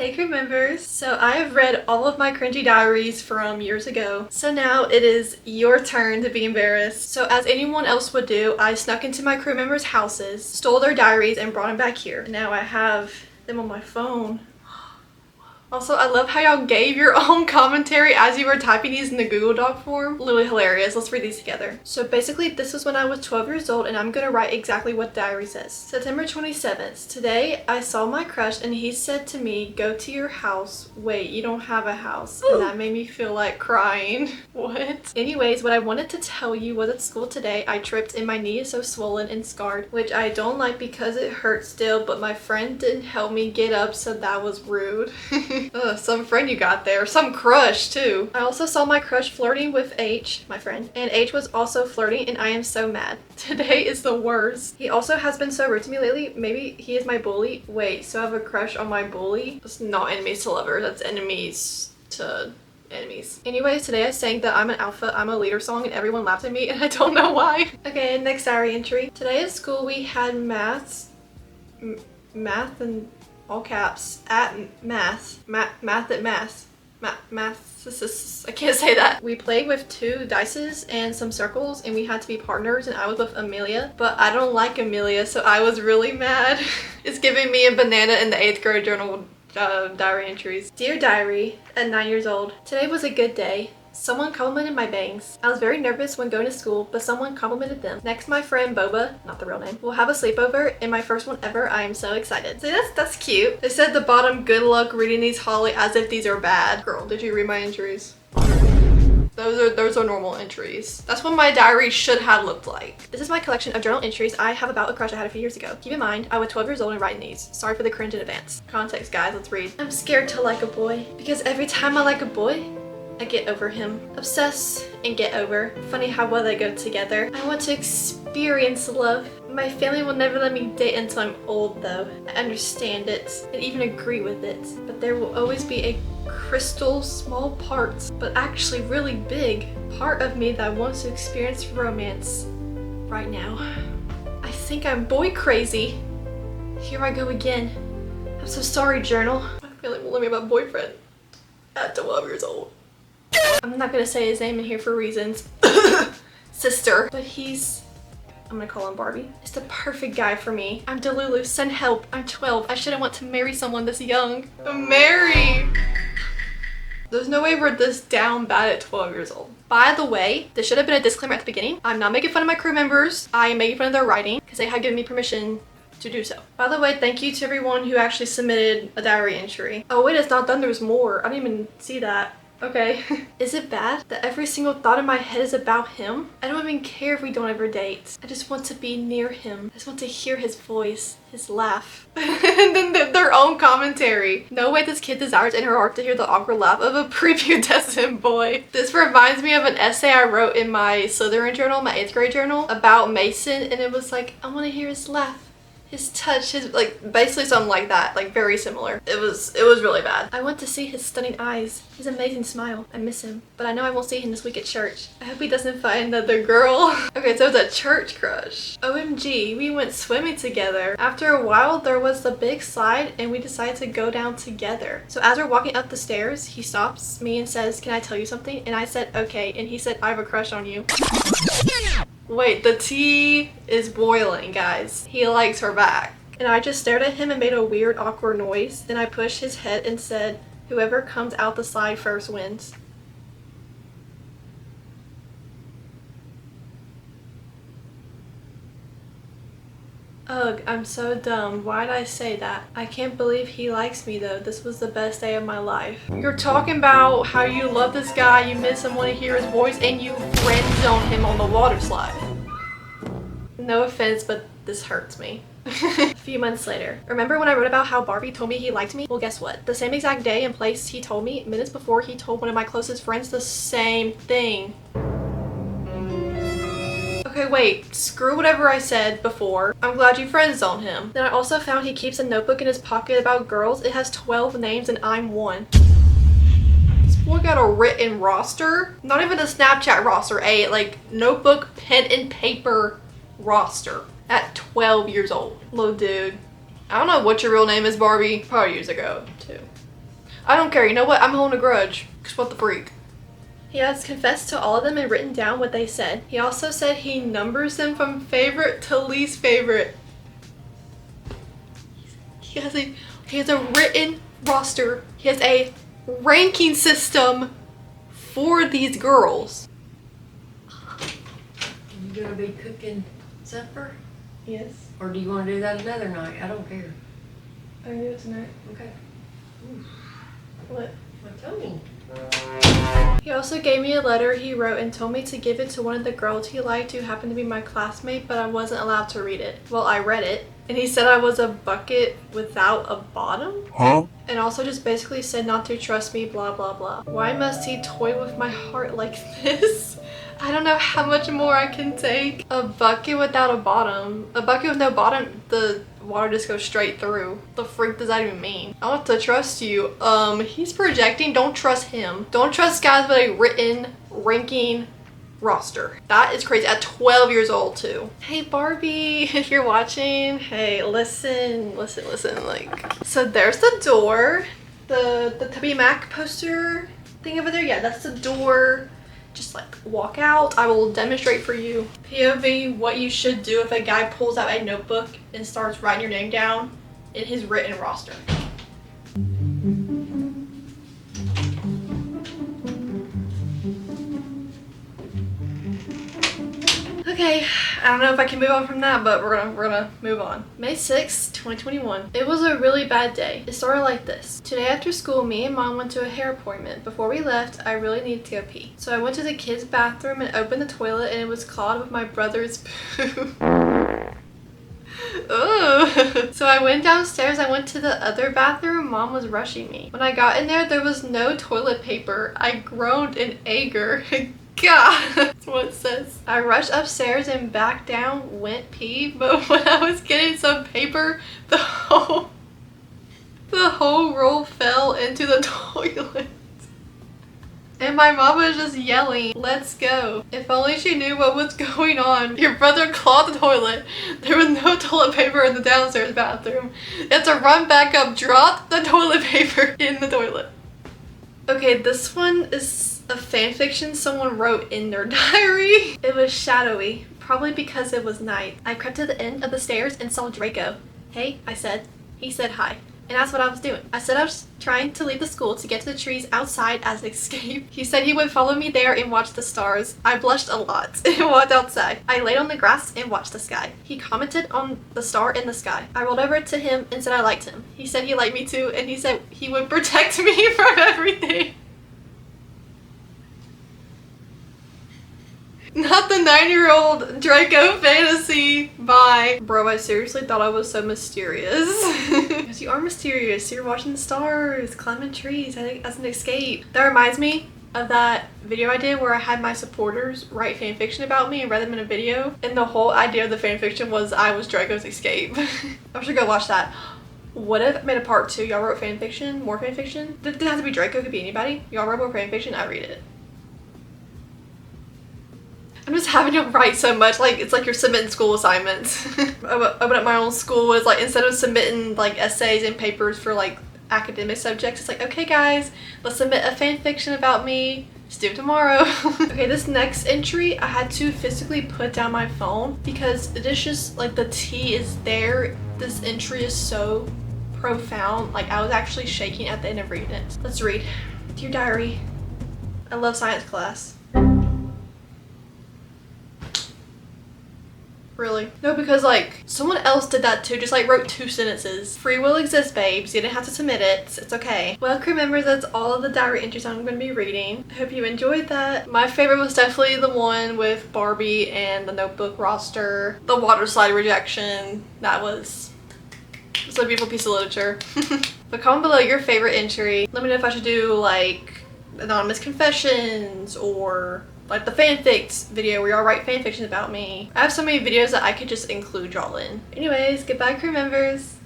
Hey crew members! So I have read all of my cringy diaries from years ago. So now it is your turn to be embarrassed. So as anyone else would do, I snuck into my crew members' houses, stole their diaries, and brought them back here. And now I have them on my phone. Also, I love how y'all gave your own commentary as you were typing these in the Google Doc form. Literally hilarious. Let's read these together. So basically, this was when I was 12 years old, and I'm gonna write exactly what the diary says. September 27th. Today, I saw my crush, and he said to me, "Go to your house." Wait, you don't have a house. And that made me feel like crying. What? Anyways, what I wanted to tell you was at school today, I tripped and my knee is so swollen and scarred, which I don't like because it hurts still, but my friend didn't help me get up, so that was rude. Ugh, some friend you got there. Some crush, too. I also saw my crush flirting with H, my friend, and H was also flirting, and I am so mad. Today is the worst. He also has been so rude to me lately. Maybe he is my bully. Wait, so I have a crush on my bully? That's not enemies to lovers. That's enemies to enemies. Anyways, today I sang the "I'm an Alpha, I'm a Leader" song, and everyone laughed at me, and I don't know why. Okay, next diary entry. Today at school we had math and all caps at math at math. I can't say that. We played with 2 dices and some circles, and we had to be partners, and I was with Amelia, but I don't like Amelia, so I was really mad. It's giving me a banana in the 8th grade journal diary entries. Dear diary, at 9 years old, today was a good day. Someone complimented my bangs. I was very nervous when going to school, but someone complimented them. Next, my friend Boba, not the real name, will have a sleepover, and my first one ever. I am so excited. See, that's cute. They said at the bottom, "Good luck reading these, Holly," as if these are bad. Girl, did you read my entries? Those are normal entries. That's what my diary should have looked like. This is my collection of journal entries I have about a crush I had a few years ago. Keep in mind, I was 12 years old and writing these. Sorry for the cringe in advance. Context, guys, let's read. I'm scared to like a boy, because every time I like a boy, I get over him. Obsess and get over. Funny how well they go together. I want to experience love. My family will never let me date until I'm old, though. I understand it and even agree with it. But there will always be a crystal small part, but actually really big, part of me that wants to experience romance right now. I think I'm boy crazy. Here I go again. I'm so sorry, journal. My family won't let me have a boyfriend at 12 years old. I'm not gonna say his name in here for reasons. Sister. But I'm gonna call him Barbie. It's the perfect guy for me. I'm Delulu. Send help. I'm 12. I shouldn't want to marry someone this young. Mary! There's no way we're this down bad at 12 years old. By the way, this should have been a disclaimer at the beginning. I'm not making fun of my crew members. I am making fun of their writing because they had given me permission to do so. By the way, thank you to everyone who actually submitted a diary entry. Oh wait, it's not done. There's more. I didn't even see that. Okay. Is it bad that every single thought in my head is about him? I don't even care if we don't ever date. I just want to be near him. I just want to hear his voice, his laugh. And then their own commentary. No way this kid desires in her heart to hear the awkward laugh of a prepubescent boy. This reminds me of an essay I wrote in my Slytherin journal, my 8th grade journal, about Mason, and it was like, I want to hear his laugh. His touch, his, like, basically something like that, like very similar. It was really bad. I want to see his stunning eyes, his amazing smile. I miss him, but I know I won't see him this week at church. I hope he doesn't find another girl. Okay, so it's a church crush. OMG, we went swimming together. After a while, there was the big slide and we decided to go down together. So as we're walking up the stairs, he stops me and says, "Can I tell you something?" And I said, "Okay." And he said, "I have a crush on you." Wait, the tea is boiling, guys. He likes her back. And I just stared at him and made a weird, awkward noise. Then I pushed his head and said, "Whoever comes out the slide first wins." Ugh, I'm so dumb. Why'd I say that? I can't believe he likes me though. This was the best day of my life. You're talking about how you love this guy, you miss him, want to hear his voice, and you friend zone him on the water slide. No offense, but this hurts me. A few months later. Remember when I wrote about how Barbie told me he liked me? Well, guess what? The same exact day and place he told me, minutes before, he told one of my closest friends the same thing. Okay, wait, screw whatever I said before. I'm glad you friend zoned him. Then I also found he keeps a notebook in his pocket about girls. It has 12 names and I'm one. This boy got a written roster? Not even a Snapchat roster, a like notebook, pen and paper roster at 12 years old. Little dude. I don't know what your real name is, Barbie. Probably years ago, too. I don't care. You know what? I'm holding a grudge. Cause what the freak? He has confessed to all of them and written down what they said. He also said he numbers them from favorite to least favorite. He has a written roster. He has a ranking system for these girls. You gonna be cooking supper? Yes. Or do you want to do that another night? I don't care. I can do it tonight. Okay. Ooh. What? Well, tell me. He also gave me a letter he wrote and told me to give it to one of the girls he liked who happened to be my classmate, but I wasn't allowed to read it. Well, I read it, and he said I was a bucket without a bottom? Huh? And also just basically said not to trust me, blah blah blah. Why must he toy with my heart like this? I don't know how much more I can take. A bucket without a bottom. A bucket with no bottom, the water just goes straight through. The freak does that even mean? I want to trust you. He's projecting. Don't trust him. Don't trust guys with a written ranking roster. That is crazy. At 12 years old too. Hey Barbie, if you're watching, hey, listen. Like, so there's the door. The Tubby Mac poster thing over there. Yeah, that's the door. Just like walk out. I will demonstrate for you. POV, what you should do if a guy pulls out a notebook and starts writing your name down in his written roster. Okay, I don't know if I can move on from that, but we're gonna move on. May 6th, 2021. It was a really bad day. It started like this. Today after school, me and mom went to a hair appointment. Before we left, I really needed to go pee. So I went to the kids' bathroom and opened the toilet, and it was clogged with my brother's poo. Ugh. So I went downstairs. I went to the other bathroom. Mom was rushing me. When I got in there was no toilet paper. I groaned in anger. God, that's what it says. I rushed upstairs and back down, went pee, but when I was getting some paper, the whole roll fell into the toilet. And my mom was just yelling, "Let's go." If only she knew what was going on. Your brother clogged the toilet. There was no toilet paper in the downstairs bathroom. You had to run back up, drop the toilet paper in the toilet. Okay, this one is a fanfiction someone wrote in their diary. It was shadowy, probably because it was night. I crept to the end of the stairs and saw Draco. Hey, I said. He said hi. And that's what I was doing. I said I was trying to leave the school to get to the trees outside as an escape. He said he would follow me there and watch the stars. I blushed a lot and walked outside. I laid on the grass and watched the sky. He commented on the star in the sky. I rolled over to him and said I liked him. He said he liked me too, and he said he would protect me from everything. Not the 9-year-old Draco fantasy. Bye. Bro, I seriously thought I was so mysterious. Because you are mysterious. You're watching the stars, climbing trees as an escape. That reminds me of that video I did where I had my supporters write fanfiction about me and read them in a video. And the whole idea of the fanfiction was I was Draco's escape. I should go watch that. What if I made a part 2? Y'all wrote fanfiction? More fanfiction? It didn't have to be Draco. It could be anybody. Y'all wrote more fanfiction? I read it. I'm just having to write so much, like it's like you're submitting school assignments. Open up my own school is like, instead of submitting like essays and papers for like academic subjects, it's like, okay guys, let's submit a fan fiction about me. Just do it tomorrow. Okay, this next entry I had to physically put down my phone because it's just like the tea is there. This entry is so profound. Like I was actually shaking at the end of reading it. Let's read. Dear diary, I love science class. Really? No, because like someone else did that too, just like wrote 2 sentences. Free will exists, babes. You didn't have to submit it. It's okay. Well, crew members, that's all of the diary entries I'm going to be reading. I hope you enjoyed that. My favorite was definitely the one with Barbie and the notebook roster. The water slide rejection. That was a beautiful piece of literature. But comment below your favorite entry. Let me know if I should do like anonymous confessions or like the fanfics video where y'all write fanfiction about me. I have so many videos that I could just include y'all in. Anyways, goodbye crew members.